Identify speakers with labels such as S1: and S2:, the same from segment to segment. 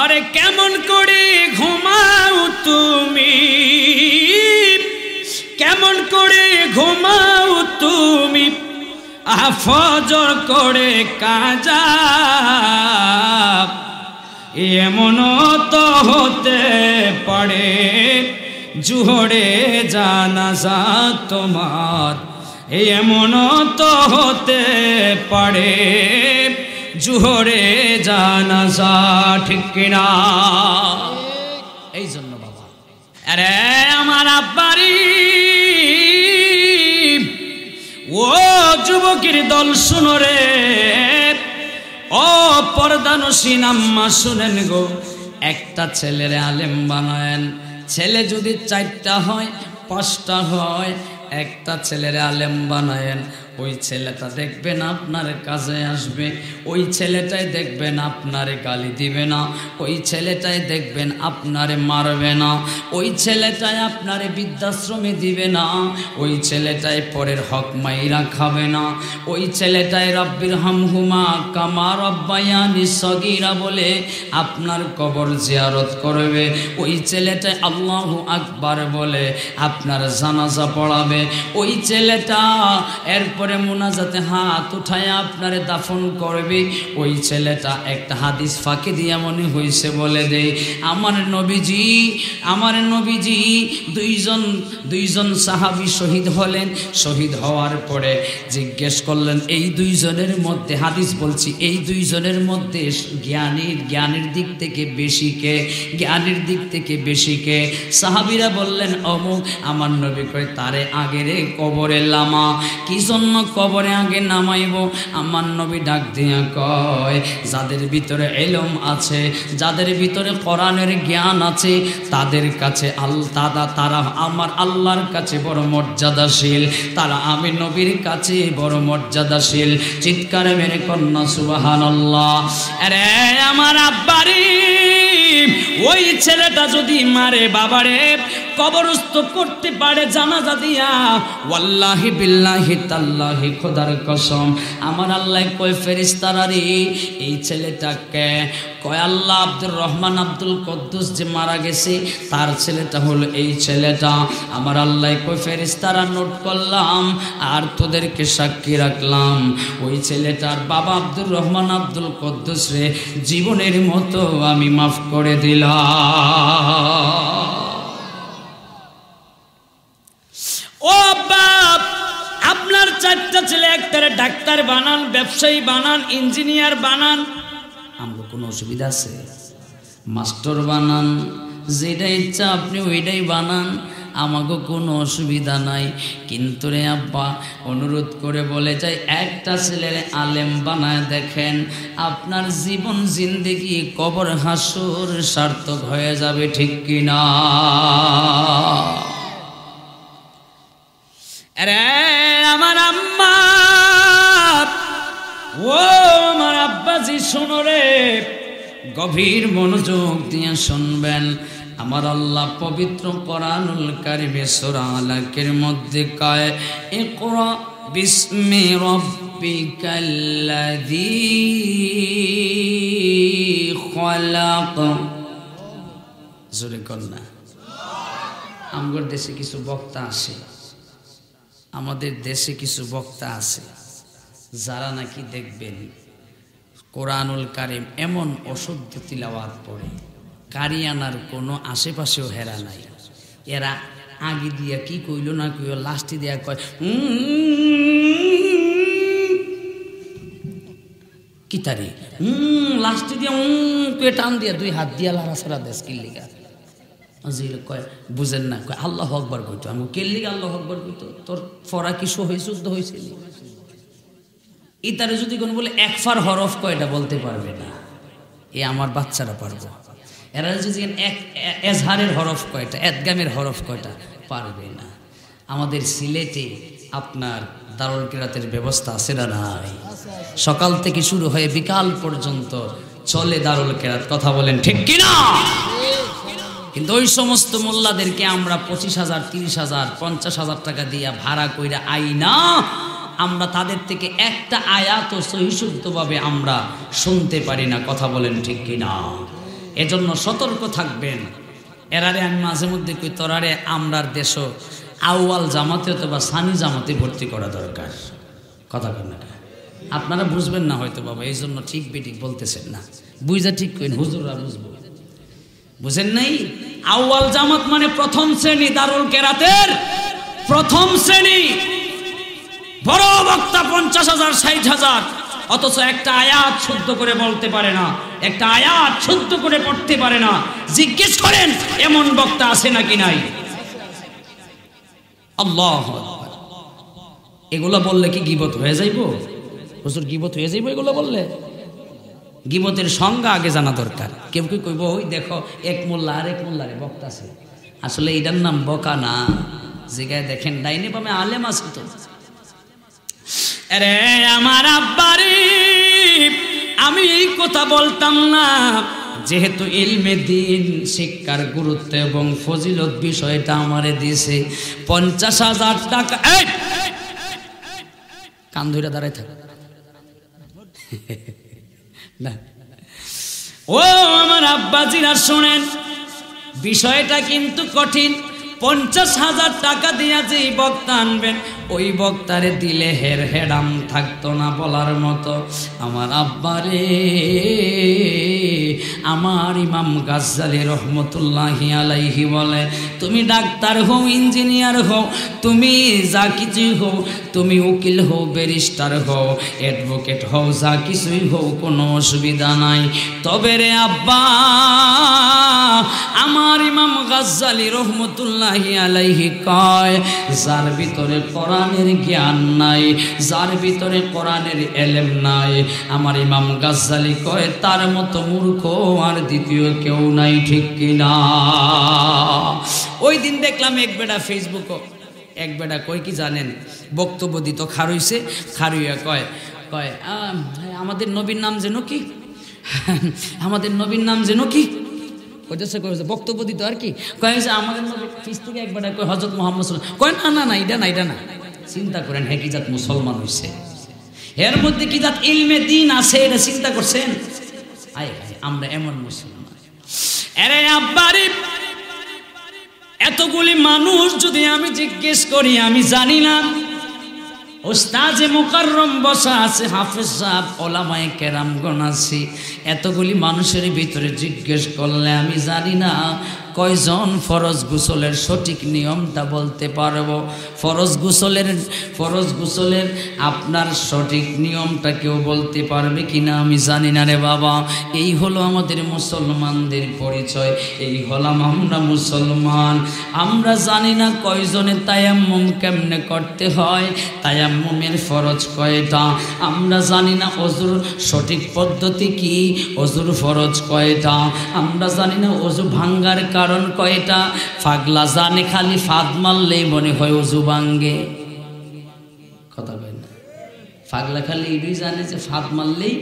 S1: আরে কেমন করে ঘুমাও তুমি, কেমন করে ঘুমাও তুমি, ফজর করে কাজা, এমনও তো হতে পারে জোহরে জানাজা তোমার, এমনও তো হতে পারে জোহরে জানাজা, ঠিক কিনা? এই জন্য বাবা, আরে আমার আব্বারি ও যুবকের দল শুনো রে, ও পর্দানসীন আম্মা শুনেন গো, একটা ছেলের আলেম বানায়েন। ছেলে যদি 4টা হয় 5টা হয়, একটা ছেলের আলেম বানায়েন। ওই ছেলেটা দেখবেন আপনার কাজে আসবে, ওই ছেলেটাই দেখবেন আপনারে গালি দিবে না, ওই ছেলেটাই দেখবেন আপনারে মারবে না, ওই ছেলেটাই আপনারে বৃদ্ধাশ্রমে দিবে না, ওই ছেলেটাই পরের হক মাইরা খাবে না, ওই ছেলেটাই রব্বির হামহুমা কামা রব্বায়ানি সগীরা বলে আপনার কবর জিয়ারত করবে, ওই ছেলেটাই আল্লাহু আকবার বলে আপনার জানাজা পড়াবে, ওই ছেলেটা এরপর মুনাজাতে হাত উঠায় আপনারে দাফন করবে, ওই ছেলেটা একটা হাদিস ফাঁকি দিয়া মনে হয়েছে বলে দে, আমার নবীজি দুইজন সাহাবী শহীদ হলেন। শহীদ হওয়ার পরে জিজ্ঞেস করলেন এই দুইজনের মধ্যে, হাদিস বলছি, এই দুইজনের মধ্যে জ্ঞানের দিক থেকে বেশি কে, জ্ঞানের দিক থেকে বেশি কে? সাহাবীরা বললেন অমুক। আমার নবী কয় তারে আগের কবরে লামা। কি জন্য কবরে আগে নামাইব? আমার নবী ডাক দিয়া কয় যাদের ভিতরে ইলম আছে, যাদের ভিতরে কোরআনের জ্ঞান আছে, তাদের কাছে তারা আমার আল্লাহর কাছে বড় মর্যাদাশীল, তারা আমি নবীর কাছে বড় মর্যাদাশীল। চিৎকার মেরে কন্যা সুবহানাল্লাহ। আরে আমার আব্বারি ওই ছেলেটা যদি মারে বাবারে কবরস্থ করতে পারে জানাজা দিয়া, ওয়াল্লাহি বিল্লাহি তাল্লাহি খোদার কসম আমার আল্লাহ কয় ফেরেশতারা রে এই ছেলেটাকে কয় আল্লাহ আব্দুর রহমান আব্দুল কুদ্দুস যে মারা গেছে তার ছেলেটা হলো এই ছেলেটা। আমার আল্লাহ কয় ফেরেশতারা নোট করলাম আর তোদেরকে সাক্ষী রাখলাম, ওই ছেলেটার বাবা আব্দুর রহমান আব্দুল কুদ্দুস রে জীবনের মতো আমি মাফ করে দিলাম। ও বাপ, আপনার 4টা ছেলে, একটারে ডাক্তার বানান, ব্যবসায়ী বানান, ইঞ্জিনিয়ার বানান, আমার কোনো অসুবিধা আছে? মাস্টার বানান, যেটা ইচ্ছা আপনি ওইটাই বানান, আমাকে কোনো অসুবিধা নাই। কিন্তু রে আব্বা অনুরোধ করে বলে যায় একটা ছেলের আলেম বানায় দেখেন, আপনার জীবন জিন্দেগি কবর হাসর সার্থক হয়ে যাবে, ঠিক কিনা? আরে আমার আম্মা ও আমার আব্বাজি শোনো রে, গভীর মনোযোগ দিয়ে শুনবেন। আমার আল্লাহ পবিত্র কোরআনুল কারিমে সূরা আলাকের মধ্যে কয় ইকরা বিসমি রাব্বিকাল্লাযী খালাক। জোরে কর না। আমাদের দেশে কিছু বক্তা আছে, আমাদের দেশে কিছু বক্তা আছে যারা নাকি দেখবেন কোরআনুল কারিম এমন অশুদ্ধ তিলাওয়াত পড়ে, কারিয়ানার কোনো আশেপাশেও হেরা নাই। এরা আগে দিয়া কি কইল না কইল, লাস্টে দিয়া কয় কি তারি লাস্টে দিয়া টান দিয়া 2 হাত দিয়া লাড়াছাড়া দেশ কিল্লিগা কয় বুঝেন না, কয় আল্লাহু আকবার কইতো। আমি কিল্লিগা আল্লাহু আকবার কইতো? তোর ফরা কি শুদ্ধ হয়েছিল? ইতারে যদি কোন বলে একফার হরফ কয়টা বলতে পারবে না, এ আমার বাচ্চারা পারবো। এরা যদি এজহারের হরফ কয়টা, এদগামের হরফ কয়টা, পারবে না। আমাদের সিলেটে আপনার দারুল কিরাতের ব্যবস্থা আছে না নাই? সকাল থেকে শুরু হয়ে বিকাল পর্যন্ত চলে দারুল কিরাত, কথা বলেন ঠিক কিনা? কিন্তু ওই সমস্ত মোল্লাদেরকে আমরা 25,000 30,000 50,000 টাকা দিয়া ভাড়া কইরা আই না, আমরা তাদের থেকে একটা আয়াত সহিশুদ্ধভাবে আমরা শুনতে পারি না, কথা বলেন ঠিক কিনা? এজন্য সতর্ক থাকবেন। এরারে আমি মাঝে মধ্যে কই তোরারে আমরার দেশ আউয়াল জামাতে অথবা সানি জামাতে ভর্তি করা দরকার। কথা কেন না আপনারা বুঝবেন না হয়তো বাবা, এই জন্য ঠিক বেঠিক বলতেছেন না, বুঝা ঠিক কইন, হুজুররা বুঝবো। বুঝেন নাই? আউয়াল জামাত মানে প্রথম শ্রেণী, দারুল কেরাতের প্রথম শ্রেণী। বড় বক্তা 50,000 60,000, অথচ একটা আয়াত শুদ্ধ করে বলতে পারে না, একটা আয়াত শুদ্ধ করে পড়তে পারে না। জিজ্ঞেস করেন এমন বক্তা আছে নাকি নাই? আল্লাহু আকবার। এগুলো বললে কি গীবত হয়ে যাইব? হুজুর গীবত হয়ে যাইব এগুলো বললে? গীবতের সংজ্ঞা আগে জানা দরকার। কেউ কেউ কইব ওই দেখো এক মোল্লা আর এক মোল্লারে বক্তা আছে, আসলে এটার নাম বকা না। জায়গায় দেখেন ডাইনে বামে আলেম আছে তো। আরে আমার আব্বারে আমি এই কথা বলতাম না, যেহেতু ইলমে দ্বীন শিক্ষার গুরুত্ব এবং ফজিলত বিষয়টা আমারে দিয়েছে। 50,000 টাকা কান ধরে দাঁড়ায় থাক না। ও আমার আব্বাজিরা শোনেন, বিষয়টা কিন্তু কঠিন। 50,000 টাকা দিয়া যে বক্তা আনবেন, ওই বক্তারে দিলে হেডাম থাকতো না বলার মতো। আমার আব্বারে আমার ইমাম গাজ্জালী রহমতুল্লাহি আলাইহি বলে, তুমি ডাক্তার হও, ইঞ্জিনিয়ার হও, তুমি যা কিছুই হও, তুমি উকিল হও, ব্যারিস্টার হও, অ্যাডভোকেট হও, যা কিছুই হও, কোনো অসুবিধা নাই। তবে রে আব্বা, আমার ইমাম গাজ্জালী রহমতুল্লাহি আলাইহি কয়, যার ভিতরে কোরআনের জ্ঞান নাই, যার ভিতরে কোরআনের এলেম নাই, আমার ইমাম গাজ্জালী কয় তার মতো মূর্খ আর দ্বিতীয় কেউ নাই। ঠিক কিনা? ওই দিন দেখলাম এক বেটা ফেসবুক, এক বেটা কয় কি জানেন, বক্তব্য দিত, খারুইছে, খারুইয়া কয় কয় আমাদের নবীর নাম যেন কি, আমাদের নবীর নাম যেন কি কইতেছে, কইছে বক্তব্য দিত আর কি, কয়েছে আমাদের নবী ফিস থেকে এক বেটা কয় হযরত মুহাম্মদ সাল্লাল্লাহু, কয় না না না এটা না, এটা না। চিন্তা করেন হ্যাঁ কি জাত মুসলমান হইছে, এর মধ্যে কি জাত ইলমে দ্বীন আছে, এটা চিন্তা করছেন? আয় আমরা এমন মুসলমান। আরে আব্বারে এতগুলি মানুষ যদি আমি জিজ্ঞেস করি, আমি জানি না, ওস্তাজে মুকাররম বসা আছে, হাফেজ সাহেব, ওলামায়ে কেরামগণ আছে, এতগুলি মানুষের ভিতরে জিজ্ঞেস করলে আমি জানি না কয়জন ফরজ গোসলের সঠিক নিয়মটা বলতে পারবো। ফরজ গোসলের আপনার সঠিক নিয়মটা কেউ বলতে পারবে কিনা আমি জানি না রে বাবা। এই হলো আমাদের মুসলমানদের পরিচয়, এই হলাম আমরা মুসলমান। আমরা জানি না কয়জনে তায়াম্মুম কেমনে করতে হয়, তায়াম্মুমের ফরজ কয়টা, আমরা জানি না অজুর সঠিক পদ্ধতি কি, অজুর ফরজ কয়টা, আমরা জানি না অজু ভাঙ্গার কারণ কয়টা। পাগলা জানে খালি ফাদ মারলেই মনে হয় অজু ভাঙ্গে। কথা কয় না, পাগলা খালি এটাই জানে যে ফাদ মারলেই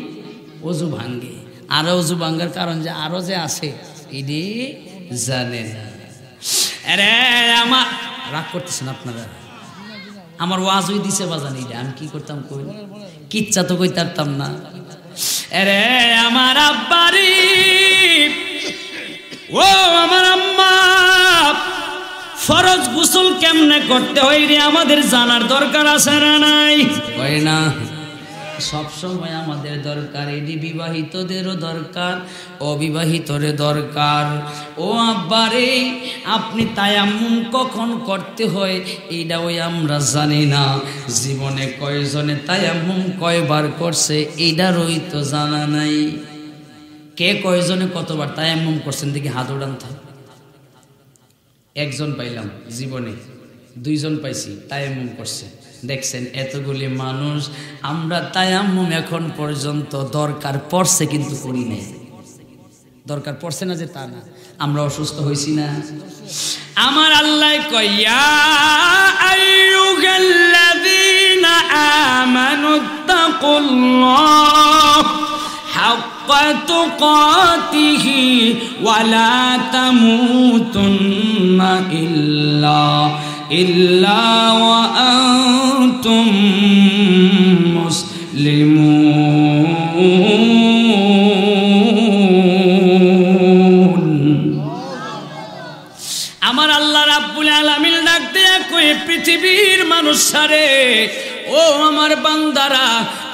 S1: অজু ভাঙ্গে, আর অজু ভাঙ্গার কারণ যে আরো যে আছে এটি জানে না। আরে আমার রাগ করতেছেন আপনারা, আমার ওয়াজ হই দিছে বাজান, এটা আমি কি করতাম কই, কিচ্ছা তো কইতে পারতাম না। আরে আমার আব্বারি, ও আমার আম্মা, ফরজ গোসল কেমনে করতে হয় রে আমাদের জানার দরকার আছে না নাই? কয় না, সবসময় আমাদের দরকার, এটি বিবাহিতদেরও দরকার, অবিবাহিতরে দরকার। ও আব্বারে, আপনি তায়াম্মুম কখন করতে হয় এইটাও আমরা জানি না। জীবনে কয়জনে তায়াম্মুম কয়বার করছে এইটারই তো জানা নাই। কে কয়জনে কতবার তায়াম্মুম করছেন দেখি হাত উড়ান তো। একজন পাইলাম জীবনে, দুইজন পাইছি তায়াম্মুম করছে। দেখছেন এতগুলি মানুষ, আমরা তায়াম্মুম এখন পর্যন্ত দরকার পড়ছে কিন্তু করি না। দরকার পড়ছে না যে তা না, আমরা অসুস্থ হইছি না। আমার আল্লাহ কইয়া আইয়ুহাল্লাযীনা আমানুত্তাকুল্লাহ হাক্কা তুকাতিহি ওয়া লা তামুতুন্না ইল্লা ওয়া আনতুম মুসলিমুন। তা'লামুন। আমার আল্লাহ রাব্বুল আলামিন ডাক দিয়া কই, পৃথিবীর মানুষরে, ও আমার বান্দারা,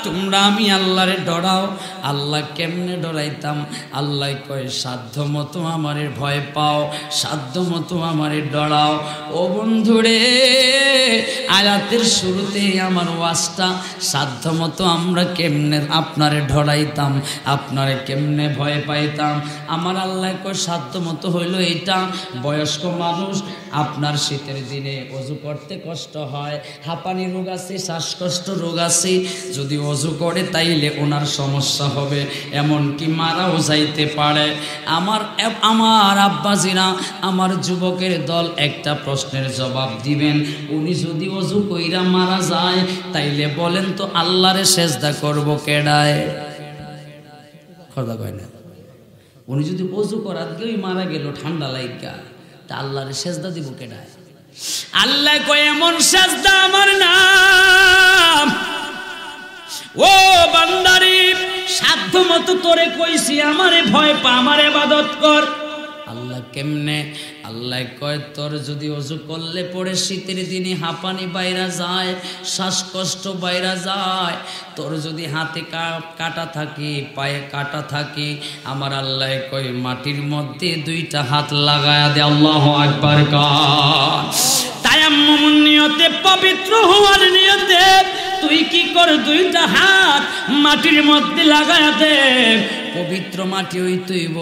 S1: তোমরা আমি আল্লাহরে ডরাও। আল্লাহ কেমনে ডরাইতাম? আল্লাহ কয়, সাধ্য মতো আমারে ভয় পাও, সাধ্য মতো আমারে ডরাও। ও বন্ধুরে, আয়াতের শুরুতে আমার ওয়াজটা, সাধ্য মতো আমরা কেমনে আপনারে ডরাইতাম, আপনারে কেমনে ভয় পাইতাম। আমার আল্লাহ কয়, সাধ্য মতো হইল এইটা, বয়স্ক মানুষ, আপনার শীতের দিনে অজু করতে কষ্ট হয়, হাঁপানি রোগ আছে, শ্বাসকষ্ট রোগ আছে, যদি অজু করে তাইলে ওনার সমস্যা হবে, এমনকি মারাও যাইতে পারে। আমার আব্বাজিরা, আমার যুবকের দল, একটা প্রশ্নের জবাব দিবেন, উনি যদি অজু কইরা মারা যায়, তাইলে বলেন তো আল্লাহরে সেজদা করব কেডায়? কথা কয় না। উনি যদি অজু করার গিয়ে মারা গেল ঠান্ডা লাইগা, তা আল্লাহরে সেজদা দিব কেডায়? আল্লাহ কয়, এমন সেজদা আমার নাম। ও বান্দারি, সাধ্য মতো তোরে কইছি আমারে ভয় পা, আমারে ইবাদত কর। আল্লাহ কেমনে? আল্লাহ কয়, তোর যদি অজু করলে পরে শীতের দিনে হাঁপানি বাইরা যায়, শ্বাসকষ্ট বাইরা যায়, তোর যদি হাতে কাটা থাকে, পায়ে কাটা থাকে, আমার আল্লাহ কয়, মাটির মধ্যে দুইটা হাত লাগায়া দে। আল্লাহু আকবার কর। তায়াম্মুম নিয়তে, পবিত্র হওয়ার নিয়তে তুই কি কর, দুইটা হাত মাটির মধ্যে লাগায়া দে। পবিত্র মাটি হইতেইব,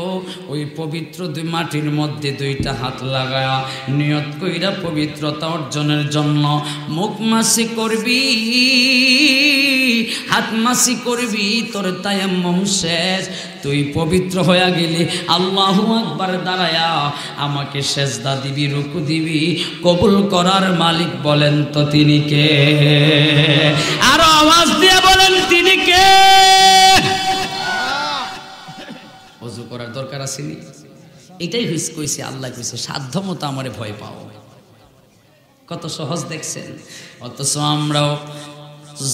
S1: ওই পবিত্র দুই মাটির মধ্যে দুইটা হাত লাগায়া নিয়ত কইরা পবিত্রতা অর্জনের জন্য মুখ মাসি করবি, হাত মাসি করবি, তোর তায়াম্মুম শেষ, তুই পবিত্র হয়ে গেলি। আল্লাহু আকবার দাঁড়ায়া আমাকে সেজদা দিবি, রুকু দিবি। কবুল করার মালিক বলেন তো তিনি কে? আরো আওয়াজ দিয়ে বলেন তিনি কে? অজু করার দরকার আছে নি? এটাই কইছে আল্লাহ, কইছে সাধ্য মতো আমারে ভয় পাও। কত সহজ দেখছেন। অথচ আমরাও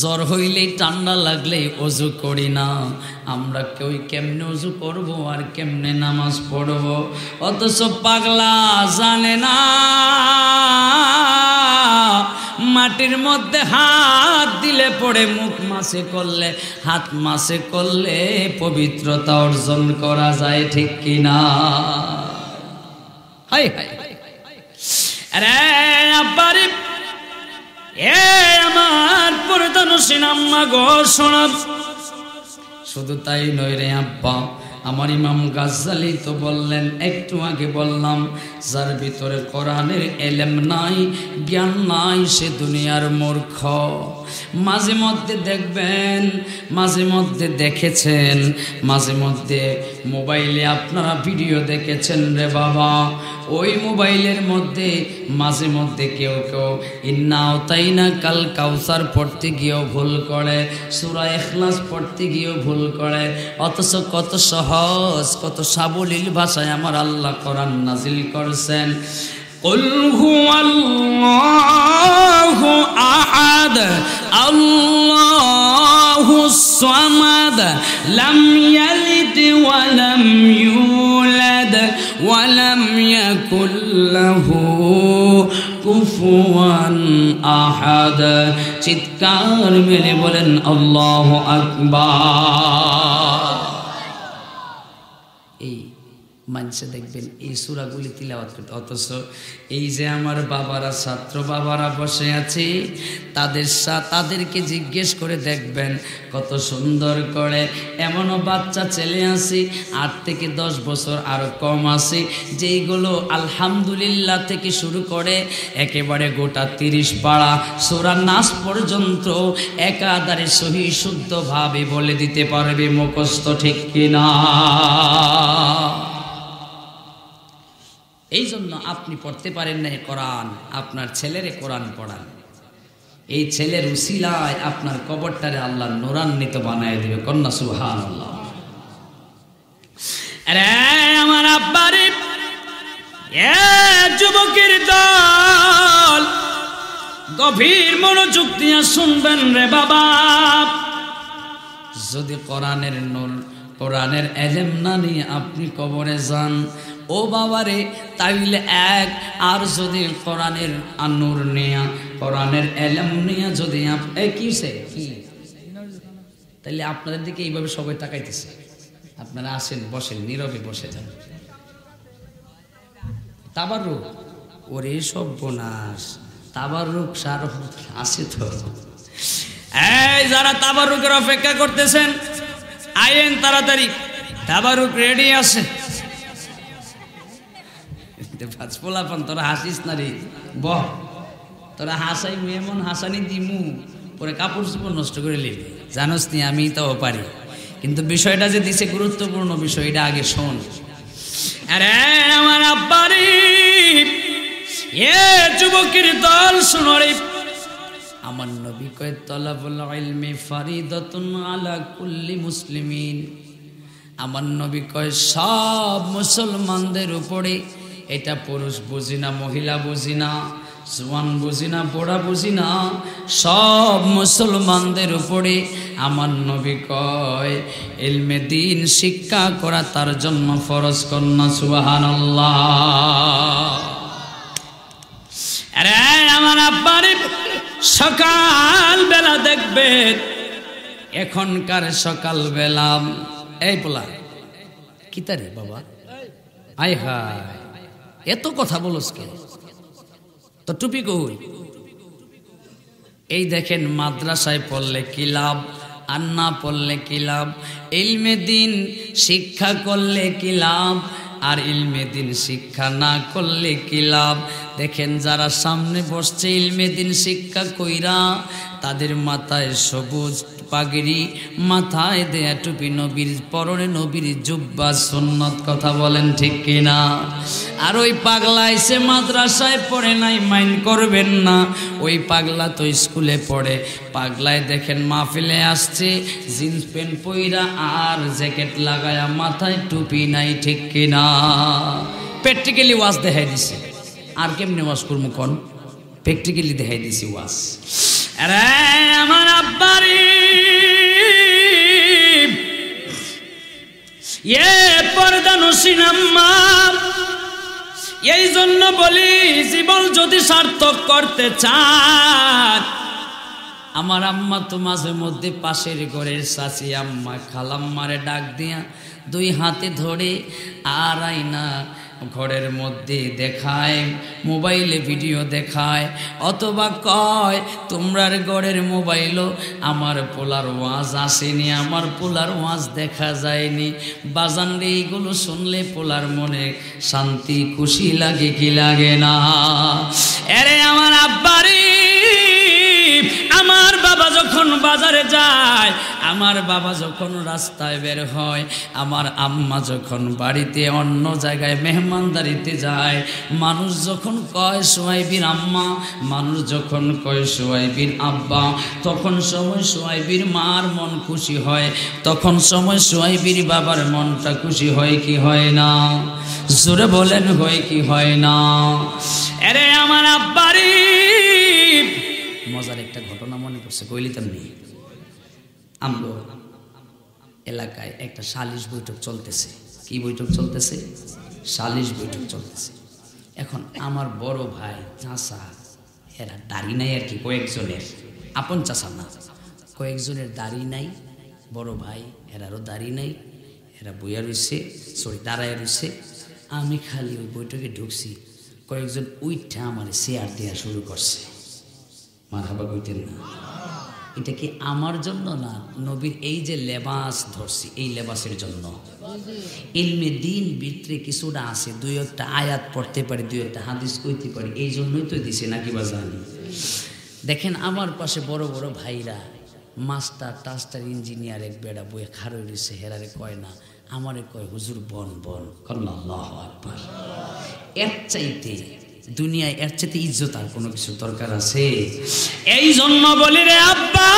S1: জ্বর হইলেই, ঠান্ডা লাগলেই অজু করি না। আমরা কেউ কেমনে অজু করব আর কেমনে নামাজ পড়ব, অথচ পাগলা জানে না মাটির মধ্যে হাত দিলে পড়ে মুখ মাসে করলে, হাত মাসে করলে পবিত্রতা অর্জন করা যায়, ঠিক কিনা? হাই হাই আরে আব্বারে, এ আমার পর্দানসীন আম্মা গো, শোনাব। শুধু তাই নয় রে আব্বা, আমার ইমাম গাজ্জালি তো বললেন, একটু আগে বললাম, যার ভিতরে কোরআনের এলেম নাই, জ্ঞান নাই, সে দুনিয়ার মূর্খ। মাঝে মধ্যে দেখবেন, মাঝে মধ্যে দেখেছেন, মাঝে মধ্যে মোবাইলে আপনারা ভিডিও দেখেছেন রে বাবা, ওই মোবাইলের মধ্যে মাঝে মধ্যে কেউ কেউ ইন্না আতাইনা কাল কাউসার পড়তে গিয়েও ভুল করে, সূরা ইখলাস পড়তে গিয়েও ভুল করে। অথচ কত সহজ, কত সাবলীল ভাষায় আমার আল্লাহ কোরআন নাজিল করছেন। কুল হুয়াল্লাহু আহাদ, আল্লাহুস সামাদ, লাম ইয়ালিদ ওয়া লাম ইউলাদ ওয়া লাম ইয়াকুল লাহু কুফুয়ান আহাদ। চিৎকার মেরে বলেন আল্লাহু আকবার। এই মানুষে দেখবেন এই সূরাগুলি তিলাওয়াত করতে, অথচ এই যে আমার বাবারা, ছাত্র বাবারা বসে আছে, তাদেরকে জিজ্ঞেস করে দেখবেন কত সুন্দর করে। এমনও বাচ্চা ছেলে আছে 8 থেকে 10 বছর আরো কম আছে, যেইগুলো আলহামদুলিল্লাহ থেকে শুরু করে একেবারে গোটা 30 পারা সূরা নাস পর্যন্ত একাধারে সহি শুদ্ধভাবে বলে দিতে পারবে, মুখস্থ, ঠিক কিনা? এই জন্য আপনি পড়তে পারেন না কোরআন, আপনার ছেলেরে কোরআন পড়ান। এই ছেলের উসিলায় আপনার কবরটারে আল্লাহ নূরান্বিত বানায় দিবে। কন্যা সুবহানাল্লাহ। আরে আমার আব্বারে, এ যুবকের দল, গভীর মনোযোগ দিয়ে শুনবেন রে বাবা। যদি কোরআনের নূর কোরআনের এলেম না নিয়ে আপনি কবরে যান। ও বাবারে, তাইলে এক, আর যদি কোরআনের নূর নিয়া কোরআনের এলেম নিয়া যদি কি তাইলে আপনাদের দিকে এইভাবে সবাই তাকাইতেছে। আপনারা আসেন, বসেন, নীরবে বসে যান। তাবারুক, ওরে সর্বনাশ, তাবারুক সার আছে তো। এই যারা তাবারুকের অপেক্ষা করতেছেন আইন তাড়াতাড়ি, তাবারুক রেডি আছে। পোলাপান তোরা হাসিস না রে, বহ, তোরা হাসাই এমন হাসানি দিমু পরে কাপড় চোপড় নষ্ট করে নিবি, জানোস নি আমি তাও পারি। কিন্তু বিষয়টা যে দিছে গুরুত্বপূর্ণ বিষয়টা আগে শোন। আরে আমার আব্বারি, এ যুবকের দল শুনো রে, আমার নবী কয় তলাবুল ইলমি ফারিদাতুন আলা কুল্লি মুসলিমিন। আমার নবী কয় সব মুসলমানদের উপরে, এটা পুরুষ বুঝি না, মহিলা বুঝি না, জওয়ান বুঝি না, বুড়া বুঝি না, সব মুসলমানদের উপরে আমার নবী কয় ইলমে দ্বীন শিক্ষা করা তার জন্য ফরজ। কন্যা সুবহানাল্লাহ। আরে আমার আব্বারে, সকাল বেলা দেখবেন, এখনকার সকাল বেলা, এই পোলা কি তারে বাবা, আয় হায় এত কথা বলস কে, তো টুপি কই? এই দেখেন, মাদ্রাসায় পড়লে কি লাভ, আর না পড়লে কি লাভ, ইলমে দ্বীন শিক্ষা করলে কি লাভ, আর ইলমে দ্বীন শিক্ষা না করলে কি লাভ। দেখেন যারা সামনে বসছে ইলমে দ্বীন শিক্ষা কইরা, তাদের মাথায় সবুজ পাগড়ি, মাথায় দেয়া টুপি, নবীর পরনে নবীর জুব্বা সুন্নত, কথা বলেন ঠিক কিনা? আর ওই পাগলা এসে মাদ্রাসায় পড়ে নাই, মাইন্ড করবেন না, ওই পাগলা তো স্কুলে পড়ে। পাগলায় দেখেন মাহফিলে আসছে জিন্স প্যান্ট পইরা আর জ্যাকেট লাগায়া, মাথায় টুপি নাই, ঠিক কিনা? প্র্যাকটিক্যালি ওয়াজ দেখাই দিছে। আর কেমনে ওয়াজ করবো কোন? প্র্যাকটিক্যালি দেখাই দিছি ওয়াজ। আরে আমার আব্বারি, পর্দা নসীন আম্মা, এই জন্য বলি জীবন যদি সার্থক করতে চান, আমার আম্মা তো মাঝে মধ্যে পাশের ঘরের চাচি আম্মা খালাম্মারে ডাক দিয়া দুই হাতে ধরে আর আইনা ঘরের মধ্যে দেখায়, মোবাইলে ভিডিও দেখায়, অথবা কয় তোমরার ঘরের মোবাইলও আমার পোলার ওয়াজ আসেনি, আমার পোলার ওয়াজ দেখা যায়নি। বাজান রে, এইগুলো শুনলে পোলার মনে শান্তি খুশি লাগে কি লাগে না? আরে আমার আব্বারে, আমার বাবা যখন বাজারে যায়, আমার বাবা যখন রাস্তায় বের হয়, আমার আম্মা যখন বাড়িতে অন্য জায়গায় মেহমানদারিতে যায়, মানুষ যখন কয় সোহাইবির আম্মা, মানুষ যখন কয় সোহাইবির আব্বা, তখন সময় সোহাইবির মার মন খুশি হয়, তখন সময় সোহাইবির বাবার মনটা খুশি হয় কি হয় না? জোরে বলেন, হয় কি হয় না? আরে আমার আব্বারি, মজার একটা ঘটনা মনে পড়ছে, কইলিতাম নি। আমগো এলাকায় একটা সালিশ বৈঠক চলতেছে। কি বৈঠক চলতেছে? সালিশ বৈঠক চলতেছে। এখন আমার বড় ভাই চাচা, এরা দাড়ি নাই আর কি, কয়েকজনের, আপন চাচা না, কয়েকজনের দাড়ি নাই। বড় ভাই এরারও দাড়ি নাই, এরা বইয়া রয়েছে, দাঁড়ায় রয়েছে। আমি খালি ওই বৈঠকে ঢুকছি, কয়েকজন উইঠা আমার চেয়ার দেওয়া শুরু করছে। মারহাবা কইতেন না? এটা কি আমার জন্য না, নবীর এই যে লেবাস ধরছি এই লেবাসের জন্য। ইলমে দ্বীন ভিতরে কিছুটা আছে, দুই একটা আয়াত পড়তে পারি, দুই একটা হাদিস কইতে পারি, এই জন্যই তো দিছে নাকি বা জানি। দেখেন আমার পাশে বড় বড় ভাইরা মাস্টার টাস্টার ইঞ্জিনিয়ার এক বেড়া বইয়ে খারো রয়েছে, হেরারে কয় না, আমারে কয় হুজুর বন বন। আল্লাহু আকবার। এর চাইতে দুনিয়ায় এর চাইতে ইজ্জত আর কোনো কিছু দরকার আছে? এই জন্য বলি রে আব্বা,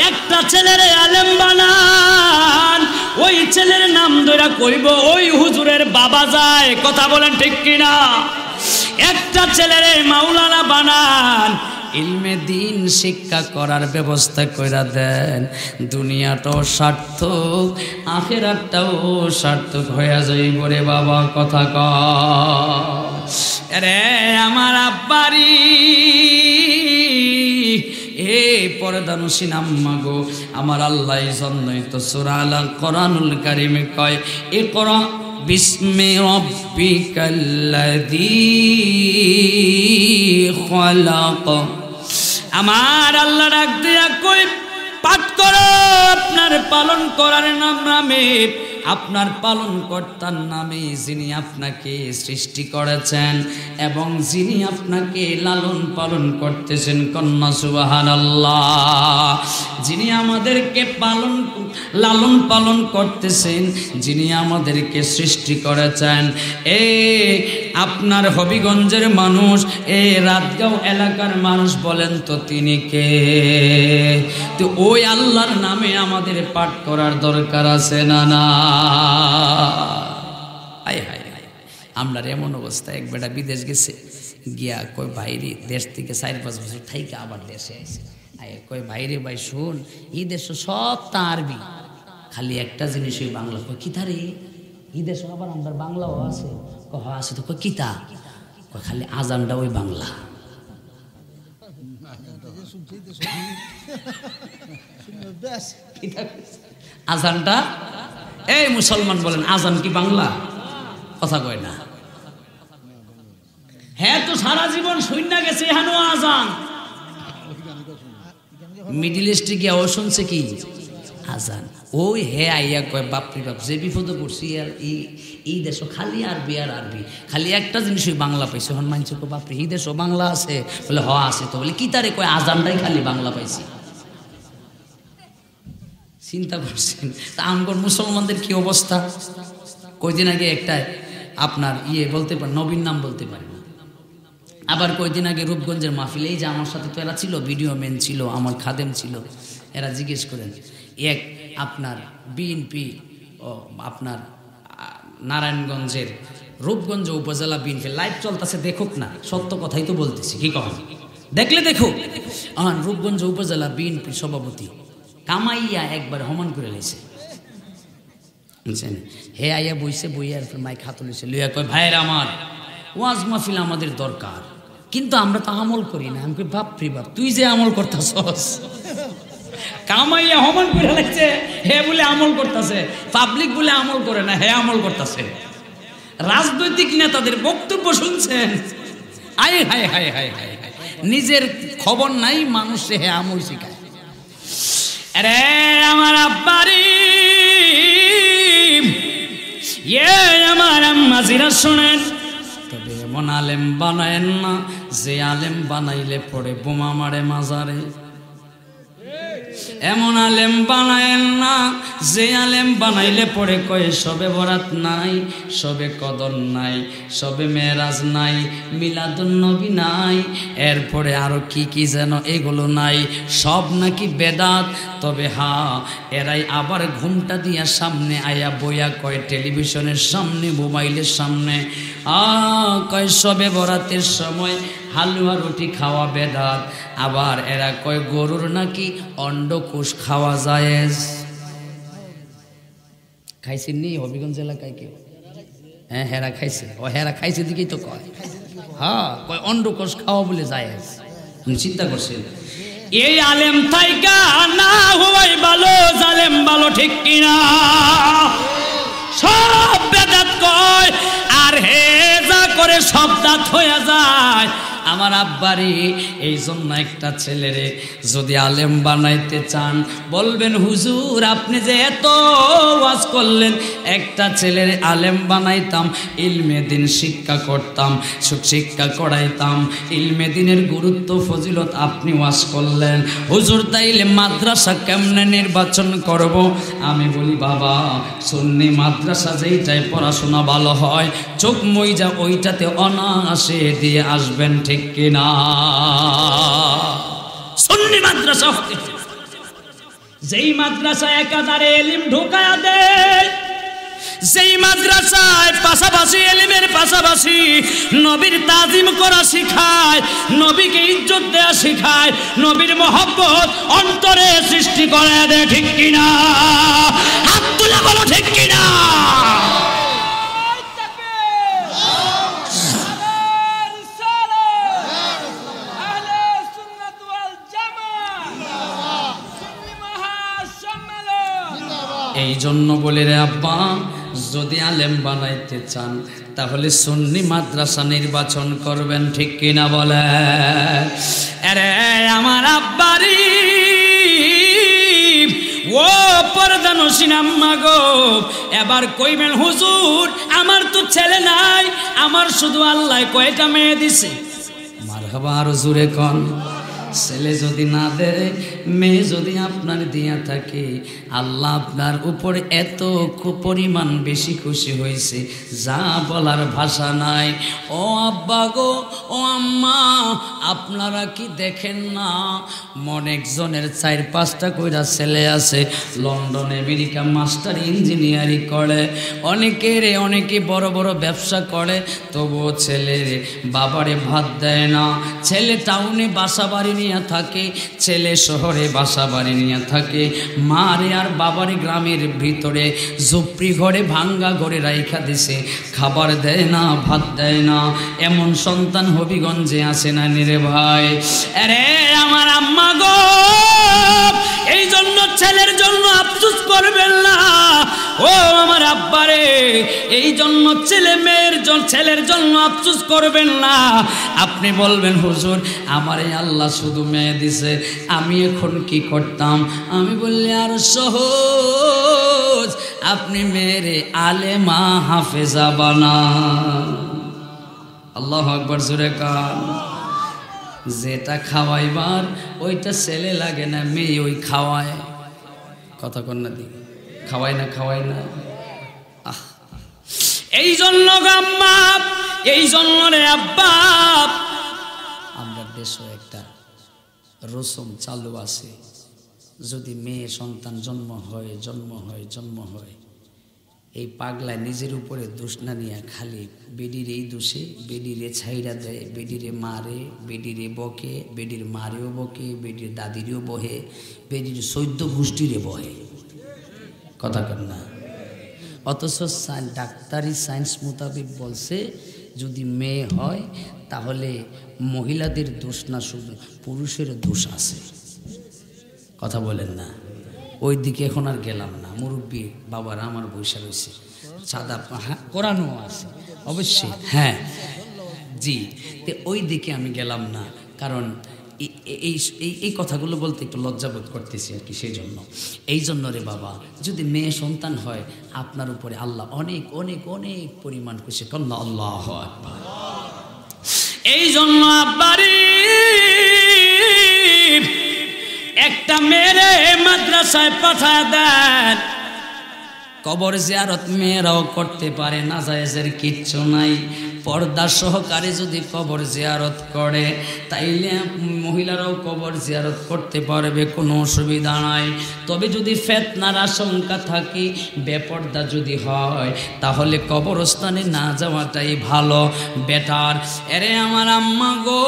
S1: একটা ছেলের আলেম বানান, ওই ছেলের নাম ধরে কইব ওই হুজুরের বাবা যায়, কথা বলেন ঠিক কিনা? একটা ছেলের মাওলানা বানান, ইলমে দিন শিক্ষা করার ব্যবস্থা কইরা দেন, দুনিয়াটাও সার্থক আখিরাতটাও সার্থক হইয়া যাইব রে বাবা। কথা রে আমার আব্বারি এ পর্দানুসীন আম্মা গো, আমার আল্লাহ এই জন্যই তো সূরা আল কোরআনুল কারীমে কয় ইকরা বিসমি রাব্বিকাল্লাযী খালাক। আমার আল্লাহ ডাক দিয়া কই পাঠ করো আপনার পালন করার নামে, আপনার পালনকর্তার নামে, যিনি আপনাকে সৃষ্টি করেছেন এবং যিনি আপনাকে লালন পালন করতেছেন। কন্যা সুবহানাল্লাহ। যিনি আমাদেরকে লালন পালন করতেছেন, যিনি আমাদেরকে সৃষ্টি করেছেন। আপনার হবিগঞ্জের মানুষ, রাতগাঁও এলাকার মানুষ বলেন তো তিনি কে? তো ওই আল্লাহর নামে আমাদের পাঠ করার দরকার আছে না? না। আমরা এমন অবস্থা, এক বেটা বিদেশ গেছে, গিয়া কই ভাইরে দেশ থেকে 4-5 বছর থাইকে আবার দেশে আইছে। কই ভাইরে ভাই শুন, এই দেশ সব তা আরবি, খালি একটা জিনিস ওই বাংলা। কই কিতা রে? এই দেশ আবার আমার বাংলাও আছে। আছে তো। কই কিতা? কই খালি আজানটা ওই বাংলা। আজানটা এই মুসলমান বলেন আজান কি বাংলা? কথা কয় না। হ্যাঁ তো সারা জীবন শূন্য গেছে এখানেও আজান। মিডিল ইস্টে গিয়া ও শুনছে কি আজান। ওই হে আইয়া কয় বাপরে বাপ যে বিপদে পড়ছি আর এই দেশও খালি আরবি আর আরবি, খালি একটা জিনিস ওই বাংলা পাইছে। হন মানছে কো বাপরে এই দেশও বাংলা আছে? বলে হ আছে। তো বলে কি তারে? কয় আজানটাই খালি বাংলা পাইছি। চিন্তা করছেন তা আমগর মুসলমানদের কি অবস্থা? কয়দিন আগে একটা আপনার বলতে পারেন, নবীর নাম বলতে পারে না। আবার কয়দিন আগে রূপগঞ্জের মাহফিলে, এই যে আমার সাথে তো এরা ছিল, ভিডিও ম্যান ছিল, আমার খাদেম ছিল, এরা জিজ্ঞেস করেন এক আপনার বিএনপি ও আপনার নারায়ণগঞ্জের রূপগঞ্জ উপজেলা বিএনপি লাইভ চলতেছে, দেখুক না, সত্য কথাই তো বলতেছি, কি কখন দেখলে দেখুক। রূপগঞ্জ উপজেলা বিএনপির সভাপতি কামাইয়া একবার হমান করে লেছে, বুঝছেন? হে আইয়া বইছে, বইয়া মাইক হাত লইছে, লইয়া কয় ভাইয়ের আমার ওয়াজ মাহফিল আমাদের দরকার, কিন্তু আমরা তো আমল করি না। আমি কই বাপরে বাপ, তুই যে আমল করতাছস। কামাইয়া হমান করে লাগছে, হে বলে আমল করতেছে, পাবলিক বলে আমল করে না, হে আমল করতেছে। রাজনৈতিক নেতাদের বক্তব্য শুনছেন, আয় হায় হায় হায় হায় হায়, নিজের খবর নাই, মানুষে হে আমল শিখায়। আরে আমার আব্বারি, আমার আম্মাজিরা শোনেন, তবে এমন আলেম বানায়েন না যে আলেম বানাইলে পরে বোমা মারে মাজারে। এমন আলেম বানায়েন না যে আলেম বানাইলে পরে কয়ে সবে বরাত নাই, সবে কদর নাই, সবে মেরাজ নাই, মিলাদুন নবী নাই, এরপরে আরো কি কি যেন এগুলো নাই, সব নাকি বেদাত। তবে এরাই আবার ঘুমটা দিয়া সামনে আয়া বইয়া কয় টেলিভিশনের সামনে, মোবাইলের সামনে কয় সবে বরাতের সময় হালুয়া রুটি খাওয়া বেদাত। আবার এরা কয় গরুর নাকি অন্ডকোষ খাওয়া জায়েজ। খাইছেন নি হবিগঞ্জ এলাকায় কেউ? হ্যাঁ হেরা খাইছে, ও হেরা খাইছে দিকেই তো কয়। কয় অন্ডকোষ খাওয়া বলে জায়েজ। চিন্তা করছেন এই আলেম থাইকা না হওয়াই ভালো, জালেম ভালো, ঠিক কিনা? সব বেদাত কয় আর হে যা করে সব দাঁত হয়ে যায়। আমার আব্বারি এই জন্য একটা ছেলেরে যদি আলেম বানাইতে চান, বলবেন হুজুর আপনি যে এত ওয়াজ করলেন, একটা ছেলের আলেম বানাইতাম, ইলমে দিন শিক্ষা করতাম, শিক্ষা করাইতাম, ইলমে দিনের গুরুত্ব ফজিলত আপনি ওয়াজ করলেন, হুজুর তাইলে মাদ্রাসা কেমনে নির্বাচন করব? আমি বলি বাবা, সুন্নি মাদ্রাসা যেইটাই পড়াশোনা ভালো হয়, চোখ মইজা ওইটাতে অনায়াসে দিয়ে আসবেন, ঠিক কিনা? সুন্নি মাদ্রাসা, যেই মাদ্রাসা একাধারে ইলম ঢোকায়া দেয়, যেই মাদ্রাসায় পাশাপাশি এলিমের পাশাপাশি নবীর তাজিম করা শিখায়, নবীকে ইজ্জত দেয়া শিখায়, নবীর মহব্বত অন্তরে সৃষ্টি করে দেয়, ঠিক কিনা? হাত তুলে বলো ঠিক কিনা? এই জন্য বলে রে আব্বা, যদি আলেম বানাইতে চান তাহলে সুন্নি মাদ্রাসা নির্বাচন করবেন, ঠিক কিনা বলে? আরে আমার আব্বারি ও পর্দানসীন আম্মা গো, এবার কইবেন হুজুর আমার তো ছেলে নাই, আমার শুধু আল্লাহ কয়টা মেয়ে দিছে? মারহাবা, আরো জোরে কোন। ছেলে যদি না দেয়, মেয়ে যদি আপনার দিয়া থাকে, আল্লাহ আপনার উপরে এত পরিমাণ বেশি খুশি হয়েছে যা বলার ভাষা নাই। ও আব্বা গো, ও আম্মা, আপনারা কি দেখেন না অনেকজনের 4-5টা কইরা ছেলে আছে, লন্ডন আমেরিকা মাস্টার ইঞ্জিনিয়ারিং করে, অনেকে বড় বড় ব্যবসা করে, তবুও ছেলের বাবারে ভাত দেয় না। ছেলে টাউনে বাসা বাড়ি নিয়ে থাকে, ছেলে শহরে বাসা বাড়ি নিয়ে থাকে, মারে আর বাবারে গ্রামের ভিতরে ঝুপড়ি ঘরে ভাঙ্গা ঘরে রাইখা দিছে, খাবার দেয় না, ভাত দেয় না। এমন সন্তান হবিগঞ্জে আসে না রে ভাই? আরে আমার আম্মা গো, এই জন্য ছেলের জন্য আফসোস করবেন না। ও আমার আব্বারে, এই জন্য ছেলের জন্য আফসোস করবেন না। আপনি বলবেন হুজুর আমার এই আল্লাহ শুধু মেয়ে দিছে, আমি এখন কি করতাম? আমি বললি আর সহজ, আপনি মেয়েরে আলেমা হাফেজা বানান। আল্লাহু আকবার, জোরে কান। যেটা খাওয়াইবার ওইটা ছেলে লাগে না, মেয়ে ওই খাওয়ায়। কথা কন্যা দি খাওয়ায় না। এই জন্য আম্মা, এই জন্য রে আব্বা, আমরা দেশে একটা রসম চালু আছে, যদি মেয়ে সন্তান জন্ম হয়, এই পাগলায় নিজের উপরে দোষ না নিয়ে খালি বেডির এই দোষে বেডিরে ছাইরা দেয়, বেডিরে মারে, বেডিরে বকে, বেডির মারেও বকে, বেডির দাদিরেও বহে, বেডির 14 গোষ্ঠীরে বহে। কথা কর না? অথচ ডাক্তারি সায়েন্স মোতাবেক বলছে যদি মেয়ে হয় তাহলে মহিলাদের দোষ না, শুধু পুরুষের দোষ আছে। কথা বলেন না? ওই দিকে এখন আর গেলাম না, মুরব্বী বাবারা আমার বৈশা রয়েছে, সাদা কোরআনও আছে অবশ্যই, হ্যাঁ জি, তো ওই দিকে আমি গেলাম না, কারণ এই কথাগুলো বলতে একটু লজ্জাবোধ করতেছি আর কি, সেই জন্য। এই জন্য রে বাবা, যদি মেয়ে সন্তান হয় আপনার উপরে আল্লাহ অনেক অনেক অনেক পরিমাণ খুশি। আল্লাহু আকবার। এই জন্য আব্বারি একটা মেয়েরে মাদ্রাসায় পাঠায় দেন, কবর জিয়ারত মেয়েরাও করতে পারে, নাজায়েজের কিচ্ছু নাই। পর্দা সহকারে যদি কবর জিয়ারত করে তাইলে মহিলারাও কবর জিয়ারত করতে পারবে, কোনো অসুবিধা নাই। তবে যদি ফিতনার আশঙ্কা থাকে, বেপর্দা যদি হয়, তাহলে কবরস্থানে না যাওয়াটাই ভালো, বেটার। এরে আমার আম্মা গো,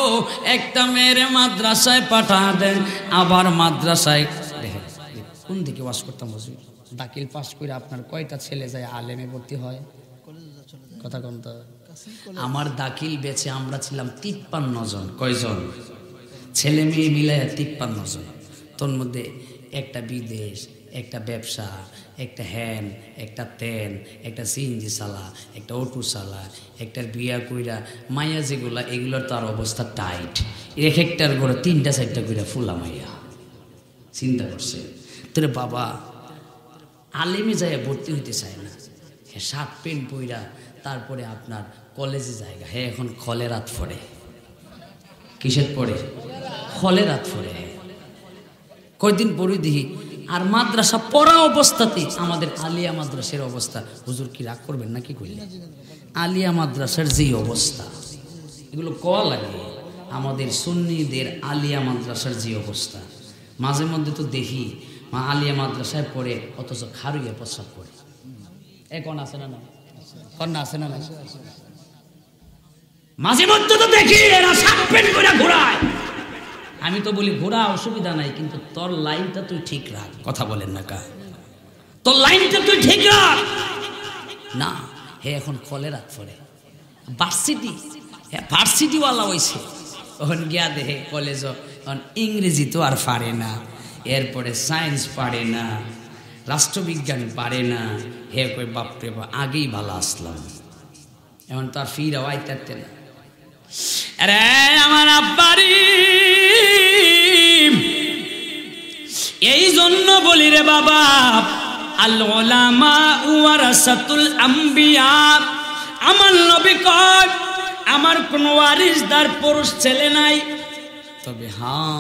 S1: একটা মেয়েরে মাদ্রাসায় পাঠা দেন, আবার মাদ্রাসায় কোন দিকে ওয়াজ করতাম হুজুর, দাখিল পাস করে আপনার কয়টা ছেলে যায় আলেমে ভর্তি হয়? কথা কোন তো? আমার দাখিল বেচে আমরা ছিলাম 53 জন। কয়জন? ছেলে মেয়ে মিলায় 53 জন। তোর মধ্যে একটা বিদেশ, একটা ব্যবসা, একটা হ্যান, একটা তেন, একটা সিএনজি চালা, একটা অটো চালা, একটার বিয়া কইরা মাইয়া যেগুলা, এগুলোর তার অবস্থা টাইট। এক একটার করে 3-4টা কইরা ফুলা মাইয়া। চিন্তা করছে তোরে বাবা আলেমে যায় ভর্তি হইতে চায় না, হ্যাঁ শার্ট প্যান্ট পইরা তারপরে আপনার কলেজে জায়গা, হ্যাঁ এখন খলে রাত পড়ে। কিসের পড়ে? খলে রাত পড়ে। কয়দিন পরে দেখি আর মাদ্রাসা পড়া অবস্থাতেই আমাদের আলিয়া মাদ্রাসার অবস্থা, হুজুর কি রাগ করবেন না কি করলেন? আলিয়া মাদ্রাসার যে অবস্থা, এগুলো কওয়া লাগে, আমাদের সুন্নিদের আলিয়া মাদ্রাসার যে অবস্থা, মাঝে মধ্যে তো দেখি আলিয়া মাদ্রাসায় পড়ে অথচ খারুইয়া প্রস্রাব পড়ে। এখন আছে না না কন্যা আছে না না মাঝে মধ্যে তো দেখি এরা সাপেন করে ঘোরায়। আমি তো বলি ঘোরা অসুবিধা নাই, কিন্তু তোর লাইনটা তুই ঠিক রাখ। কথা বলেন না কা, তোর লাইনটা তুই ঠিক রাখ না। হে এখন কলেরা পড়ে ভার্সিটি, হ্যাঁ ভার্সিটিওয়ালা হয়েছে, তখন গিয়া দেহে কলেজ ইংরেজি তো আর পারে না, এরপরে সায়েন্স পারে না, রাষ্ট্রবিজ্ঞান পারে না। হে কই বাপরে বাপ আগেই ভালো আসলাম, এখন তো আর ফিরাও আইতে না। আরে আমার আব্বারি, এই জন্য বলি রে বাবা, আল উলামা ওয়ারাসাতুল আম্বিয়া। আমার নবী কয় আমার কোন ওয়ারিসদার পুরুষ ছেলে নাই, তবে হ্যাঁ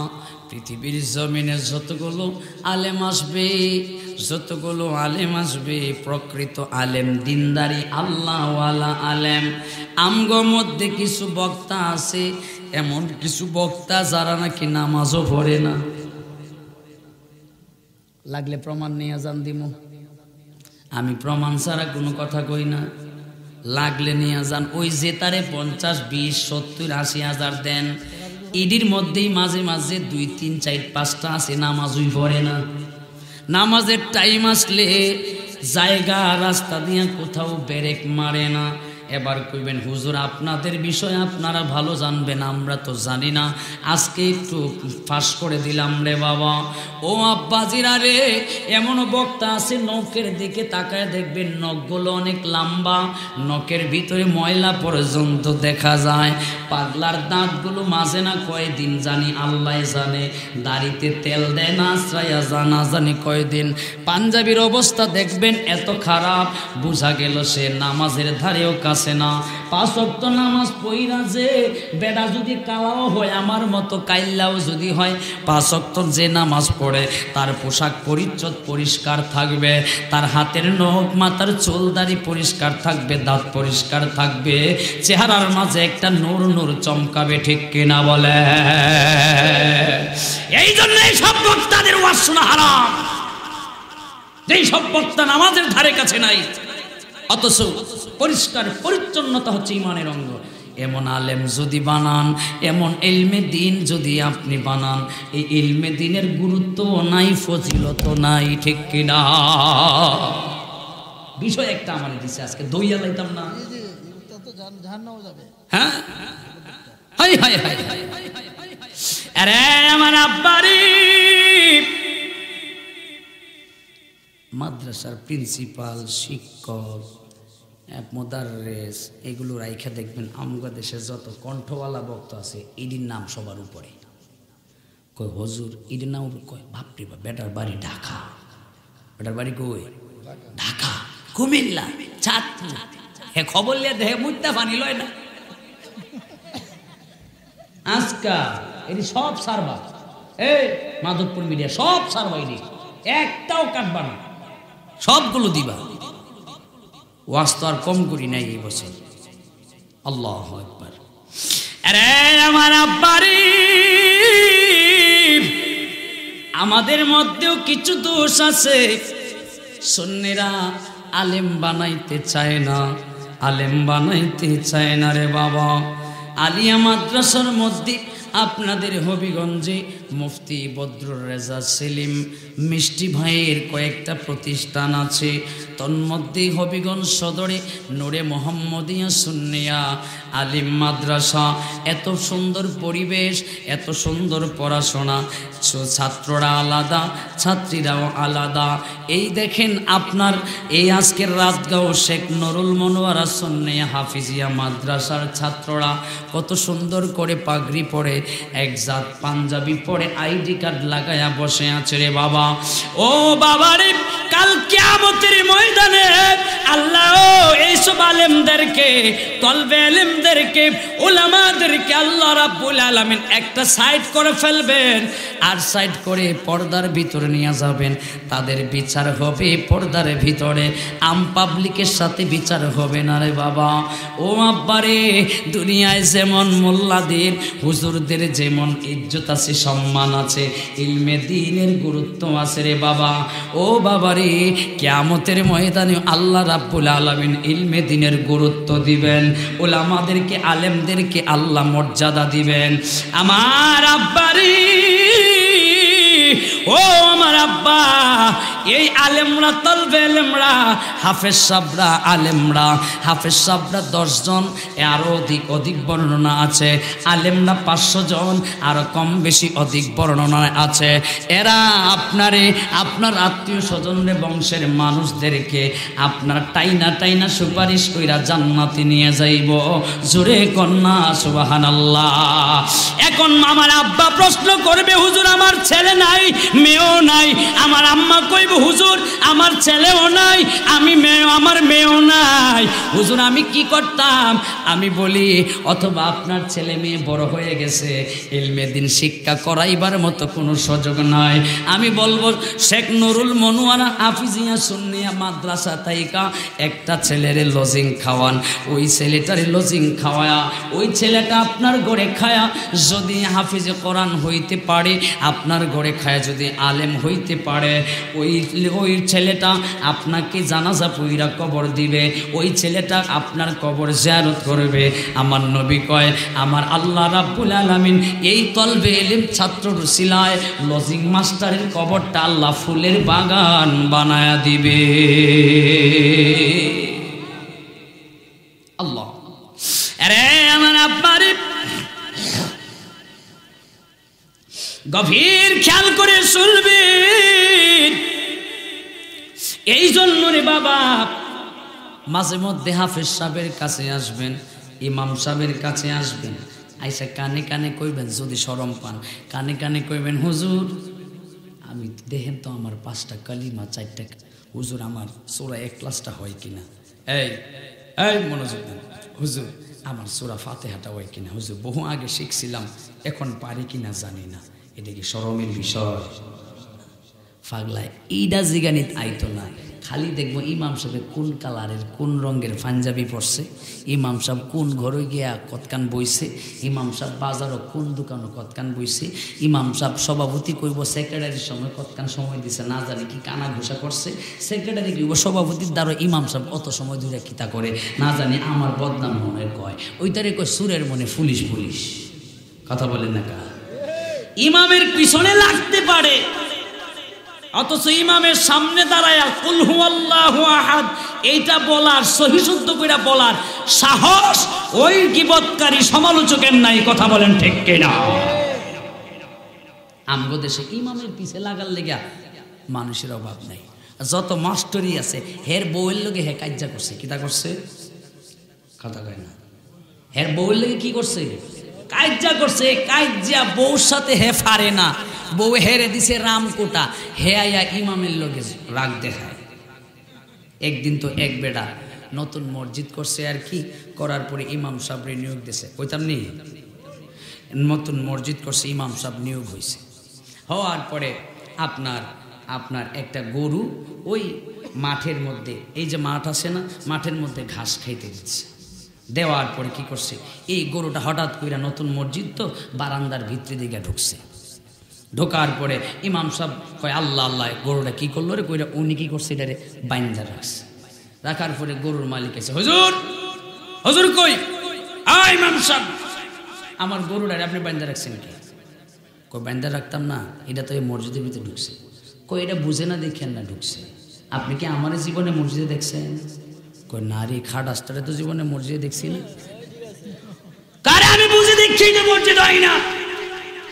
S1: পৃথিবীর জমিনে যতগুলো আলেম আসবে, যতগুলো আলেম আসবে প্রকৃত আলেম, দিনদারি আল্লাহওয়ালা আলেম। আমগো মধ্যে কিছু বক্তা আছে, এমন কিছু বক্তা যারা নাকি নামাজও পড়ে না। লাগলে প্রমাণ নিয়ে যান দিমু, আমি প্রমাণ ছাড়া কোনো কথা কই না। লাগলে নিয়ে যান, ওই যে তারে 50, 20, 70, 80 হাজার দেন, ইডির মধ্যেই মাঝে মাঝে 2, 3, 4, 5টা আছে নামাজই পড়ে না। নামাজের টাইম আসলে জায়গা রাস্তা দিয়ে কোথাও ব্রেক মারে না। এবার কইবেন হুজুর আপনাদের বিষয়ে আপনারা ভালো জানবেন, আমরা তো জানি না, আজকে একটু ফাঁস করে দিলাম রে বাবা। ও আব্বাজিরা রে, এমনও বক্তা আছে নখের দিকে তাকায় দেখবেন নখগুলো অনেক লম্বা, নখের ভিতরে ময়লা পর্যন্ত দেখা যায়, পাগলার দাঁতগুলো মাঝে না কয়দিন জানি আল্লাহ জানে, দাড়িতে তেল দেয় না আশ্রয়া জানা জানি কয়দিন। পাঞ্জাবির অবস্থা দেখবেন এত খারাপ, বোঝা গেল সে নামাজের ধারেও কাছে না। 5 ওয়াক্ত নামাজ পইরা যে বেডা যদি কালাও হয়, আমার মতো কাইল্লাও যদি হয়, 5 ওয়াক্ত যে নামাজ পড়ে তার পোশাক পরিচ্ছদ পরিষ্কার থাকবে, তার হাতের নখ মাথার চুল দাড়ি পরিষ্কার থাকবে, দাঁত পরিষ্কার থাকবে, চেহারার মাঝে একটা নূর নূর চমকাবে, ঠিক কিনা বলে? এই জন্য এই সব বক্তাদের ওয়াজ শোনা হারাম, যেই সব বক্তা নামাজের ধারে কাছে নাই, অথচ পরিষ্কার পরিচ্ছন্নতা হচ্ছে ইমানের অঙ্গ। এমন আলেম যদি বানান, এমন ইলমে দিন যদি আপনি বানান, এই ইলমে দিনের গুরুত্ব নাই, ফজিলত নাই, ঠিক কিনা? বিষয় একটা আমার দিছে, আজকে দইয়া লাইতাম না, হ্যাঁ হাই হাই হাই। আরে আমার আব্বারি, মাদ্রাসার প্রিন্সিপাল, শিক্ষক, মোদাররেস, এগুলো রাইখা দেখবেন আমগো দেশে যত কণ্ঠওয়ালা বক্তা আছে, ইডির নাম সবার উপরে। কয় হুজুর ইডির নাম কয়, বাপরে বাপ, বেটার বাড়ি ঢাকা, বেটার বাড়ি কই ঢাকা, কুমিল্লা, চাঁদপুর, হে খবর লিয়ে দেহে মুদ্দা পানি লয় না। আজকা এটি সব সারবা, এই মাধবপুর মিডিয়া সব সারবা, এটি একটাও কাটবা না, সবগুলো দিবা। ওয়াজ তো আর কম করি নাই এই বছর, আল্লাহু আকবার। আরে আমার আব্বারি, আমাদের মধ্যেও কিছু দোষ আছে, সুন্নিরা আলেম বানাইতে চায় না, আলেম বানাইতে চায় না রে বাবা। আলিয়া মাদ্রাসার মধ্যে আপনাদের হবিগঞ্জে মুফতি বদরুর রেজা সেলিম মিষ্টি ভাইয়ের কয়েকটা প্রতিষ্ঠান আছে, তন্মধ্যে হবিগঞ্জ সদরে নূরে মোহাম্মদিয়া সুন্নিয়া আলিম মাদ্রাসা। এত সুন্দর পরিবেশ, এত সুন্দর পড়াশোনা, ছাত্ররা আলাদা, ছাত্রীরাও আলাদা। এই দেখেন আপনার এই আজকের রাতগাঁও শেখ নুরুল মনোয়ারা সুন্নিয়া হাফিজিয়া মাদ্রাসার ছাত্ররা কত সুন্দর করে পাগড়ি পরে, একজাত পাঞ্জাবি পরে, আইডি কার্ড লাগায়া বসে আছে রে বাবা। ও বাবা রে, কাল কিয়ামতের ময়দানে আল্লাহ এই সব আলেমদেরকে, তলবে আলেমদেরকে, উলামাদেরকে আল্লাহ রাব্বুল আলামিন একটা সাইড করে ফেলবেন, আর সাইড করে পর্দার ভিতরে নিয়ে যাবেন। তাদের বিচার হবে পর্দার ভিতরে, আম পাবলিকের সাথে বিচার হবে না রে বাবা। ও আব্বারে, দুনিয়ায় যেমন মোল্লাদের হুজুরদের যেমন ইজ্জত আছে, সম্মান আছে, ইলমে দ্বীনের গুরুত্ব আছে রে বাবা। ও বাবারে, কিয়ামতের ময়দানে আল্লাহ রাব্বুল আলামিন ইলমে দ্বীনের গুরুত্ব দিবেন, উলামাদেরকে, আলেমদেরকে আল্লাহ মর্যাদা দিবেন। আমার আব্বারে, ও আমার আব্বা, এই আলেমরা, তলবে আলেমরা, হাফেজ সাহরা, আলেমরা, হাফেজ সাহরা 10 জন, আরও অধিক বর্ণনা আছে, আলেমরা 500 জন, আরও কম বেশি অধিক বর্ণনা আছে। এরা আপনারে, আপনার আত্মীয় স্বজনরে, বংশের মানুষদেরকে আপনার টাইনা টাইনা সুপারিশ কইরা জান্নাতে নিয়ে যাইব। জোরে কন্যা সুবহানাল্লাহ। এখন আমার আব্বা প্রশ্ন করবে, হুজুর আমার ছেলে নাই, মেয়েও নাই। আমার আম্মা কইব, হুজুর আমার ছেলেও নাই, আমার মেয়েও নাই, হুজুর আমি কি করতাম? আমি বলি, অথবা আপনার ছেলে মেয়ে বড় হয়ে গেছে, ইলমে দ্বীন শিক্ষা করাইবার মতো কোনো সুযোগ নাই। আমি বলবো, শেখ নুরুল মনোয়ারা হাফিজিয়া সুন্নিয়া মাদ্রাসা তাইকা একটা ছেলেরে লজিং খাওয়ান, ওই ছেলেটারে লজিং খাওয়ায়া, ওই ছেলেটা আপনার ঘরে খায়া যদি হাফিজে কোরআন হইতে পারে, আপনার ঘরে খায়া যদি আলেম হইতে পারে, ওই ছেলেটা আপনাকে জানাজা পইরা কবর দিবে, ওই ছেলেটা আপনার কবর জিয়ারত করবে। আমার নবী কয়, আমার আল্লাহ রাব্বুল আলামিন এই তলবে ইলম ছাত্রর উসিলায় লজিং মাস্টারের কবরটা আল্লাহ ফুলের বাগান বানায়া দিবে। আল্লাহ, আরে আমার আব্বারে গভীর খেয়াল করে শুনবেন। এই জন্য রে বাবা, মাঝে মধ্যে হাফেজ সাহেবের কাছে আসবেন, ইমাম সাহেবের কাছে আসবেন, আইসা কানে কানে কইবেন, যদি শরম পান কানে কানে কইবেন, হুজুর আমি দেখেন তো আমার 5টা কালিমা 4টা, হুজুর আমার সূরা ইখলাসটা হয় কিনা, এই মনোযোগ দেন, হুজুর আমার সূরা ফাতিহাটা হয় কিনা, হুজুর বহু আগে শিখছিলাম, এখন পারি কিনা জানি না। এটা কি শরমের বিষয়? পাগলায় এইটা জিগানিত আইতো না। খালি দেখবো ইমাম সাহেব কোন কালারের, কোন রঙের পাঞ্জাবি পরছে, ইমাম সাহেব কোন ঘরে গিয়া কতকান বইছে, ইমাম সাহেব বাজারও কোন দোকানও কতকান বইছে, ইমাম সাহেব সভাপতি কইব সেক্রেটারির সময় কতকান সময় দিছে, না জানি কি কানা ঘোষা করছে, সেক্রেটারি কইব সভাপতির দ্বারা ইমাম সাহেব অত সময় ধরে কিতা করে, না জানি আমার বদনাম মনে কয়, ওইটারে কয় সুরের মনে পুলিশ পুলিশ। কথা বলেন না কা? ইমামের পিছনে লাগতে পারে, অথচ ইমামের সামনে দাঁড়ায়া কুল হুয়াল্লাহু আহাদ এইটা বলার, সহিশুদ্ধ করে বলার সাহস ওই গীবতকারী সমালোচকের নাই। কথা বলেন ঠিক কিনা? আমগো দেশে ইমামের পিছে লাগার লেগা মানুষের অভাব নাই। যত মাস্টরি আছে হের বউয়ের লগে হে কাজ্জা করছে, কিতা করছে? কথা কয় না। হের বউয়ের লগে কি করছে? কাজ্জা করছে। কাজ্জা বউর সাথে হে পারে না, বউ হেরে দিছে রামকোটা, হে আয়া ইমামের লগে রাগ দেখায়। একদিন তো এক বেটা নতুন মসজিদ করছে, আর কি করার পরে ইমাম সাহেবরে নিয়োগ দিছে, কইতাম নি, নতুন মসজিদ করছে, ইমাম সাহেব নিয়োগ হয়েছে। হওয়ার পরে আপনার একটা গরু ওই মাঠের মধ্যে, এই যে মাঠ আছে না, মাঠের মধ্যে ঘাস খাইতে দিচ্ছে। দেওয়ার পরে কি করছে, এই গরুটা হঠাৎ কইরা নতুন মসজিদ তো বারান্দার ভিতরে দিকে ঢুকছে। ঢোকার পরে ইমাম সাহেব কয়, আল্লাহ আল্লাহ, গরুটা কি করলো রে? কইরা উনি কি করছে, এটারে বাইন্দা রাখছে। রাখার পরে গরুর মালিক এসে, হুজুর হুজুর কই? ইমাম সাহেব, আমার গরুটারে আপনি বাইন্দা রাখছেন কি? কই বাইন্দা রাখতাম না, এটা তো এই মসজিদের ভিতরে ঢুকছে। কই এটা বুঝে না দেখেন না ঢুকছে। আপনি কি আমার জীবনে মসজিদে দেখছেন? কই না রে, খাট আস্তারে তো জীবনে মসজিদে দেখছি না। কারে আমি বুঝে দেখছি যে মসজিদ হয় না,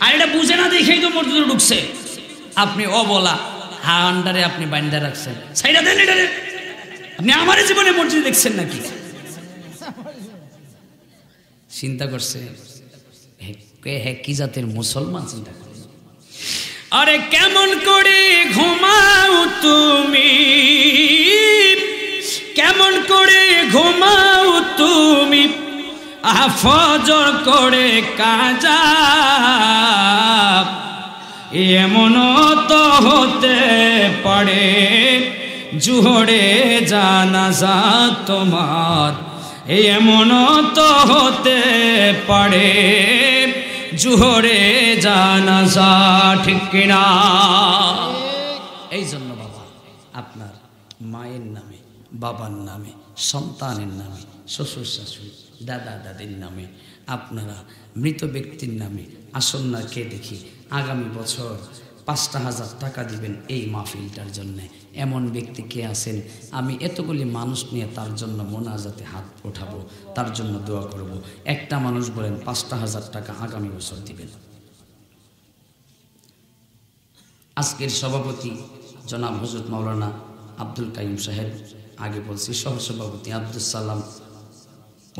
S1: আর এটা বুঝে না দেখেই তো মসজিদে ঢুকছে। আপনি অবলা হান্ডারে আপনি বাইন্দা রাখছেন, সাইডা দেন এটারে। আপনি আমার জীবনে মসজিদ দেখছেন নাকি? চিন্তা করছে হে কি জাতের মুসলমান, চিন্তা করে। আরে কেমন করে ঘুমাও তুমি, কেমন করে ঘুমাও ফজর করে কাজা, এমনও তো হতে পারে জোহরে জানাজা তোমার, এমনও তো হতে পারে জোহরে জানাজা, ঠিক কিনা? এই জন্য বাবা আপনার মায়ের নামে, বাবার নামে, সন্তানের নামে, শ্বশুর শাশুড়ি, দাদা দাদির নামে, আপনারা মৃত ব্যক্তির নামে আসন্নাকে দেখি আগামী বছর ৫,০০০ টাকা দিবেন এই মাহফিলটার জন্যে। এমন ব্যক্তি কে আছেন? আমি এতগুলি মানুষ নিয়ে তার জন্য মোনাজাতে হাত ওঠাবো, তার জন্য দোয়া করব। একটা মানুষ বলেন ৫,০০০ টাকা আগামী বছর দিবেন। আজকের সভাপতি জনাব হযরত মাওলানা আব্দুল কাইয়ুম সাহেব, আগে বলছি সহসভাপতি আব্দুল সালাম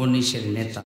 S1: ১৯-এর নেতা।